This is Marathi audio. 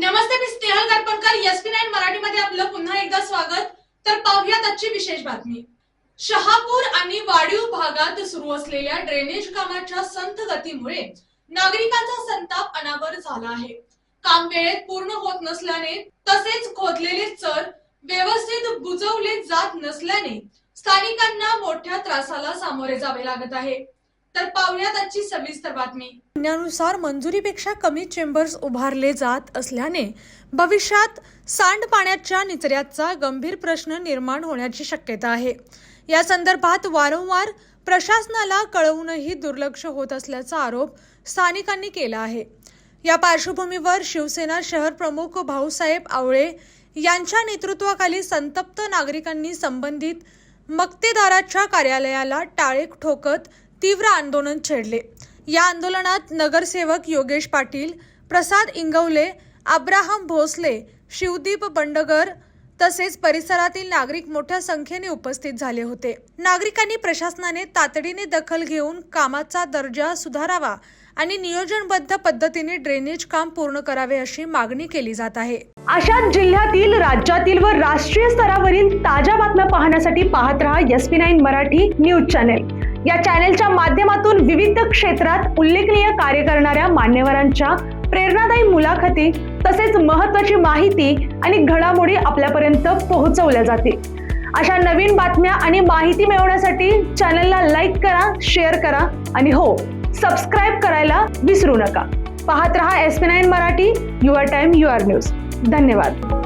नमस्ते, मी स्नेहल गारपणकर. SP9 मराठीमध्ये आपलं पुन्हा एकदा स्वागत. तर पाहूयात आजची विशेष बातमी. शहापूर आणि वाडीव भागात सुरू असलेल्या ड्रेनेज कामाच्या संथ गतीमुळे नागरिकांचा संताप अनावर झाला आहे. काम वेळेत पूर्ण होत नसल्याने तसेच खोदलेले चर व्यवस्थित बुजवले जात नसल्याने स्थानिकांना मोठ्या त्रासाला सामोरे जावे लागत आहे. तर पाहूयात आजची सविस्तर बातमी. म्हणण्यानुसार मंजुरीपेक्षा कमी चेंबर्स उभारले जात असल्याने भविष्यात सांडपाण्याच्या निचऱ्याचा गंभीर प्रश्न निर्माण होण्याची शक्यता आहे. या संदर्भात वारंवार प्रशासनाला कळवूनही दुर्लक्ष होत असल्याचा आरोप स्थानिकांनी केला आहे. या पार्श्वभूमीवर शिवसेना शहर प्रमुख भाऊसाहेब आवळे यांच्या नेतृत्वाखाली संतप्त नागरिकांनी संबंधित मक्तेदाराच्या कार्यालयाला टाळे ठोकत तीव्र आंदोलन छेडले. या आंदोलनात नगरसेवक योगेश पाटील, प्रसाद इंगवले, अब्राहम भोसले, शिवदीप बंडगर तसेच परिसरातील नागरिक मोठ्या संख्येने उपस्थित झाले होते. नागरिकांनी प्रशासनाने तातडीने दखल घेऊन कामाचा दर्जा सुधारावा आणि नियोजनबद्ध पद्धतीने ड्रेनेज काम पूर्ण करावे अशी मागणी केली जात आहे. अशाच जिल्ह्यातील, राज्यातील व राष्ट्रीय स्तरावरील ताज्या बातम्या पाहण्यासाठी पाहत रहा SP9 मराठी न्यूज चॅनेल. या चॅनेलच्या माध्यमातून विविध क्षेत्रात उल्लेखनीय कार्य करणाऱ्या मान्यवरांच्या प्रेरणादायी मुलाखती तसेच महत्त्वाची माहिती आणि घडामोडी आपल्यापर्यंत पोहोचवल्या जातील. अशा नवीन बातम्या आणि माहिती मिळवण्यासाठी चॅनलला लाईक करा, शेअर करा आणि हो, सबस्क्राईब करायला विसरू नका. पाहत रहा SP9 Marathi, your time your news. धन्यवाद.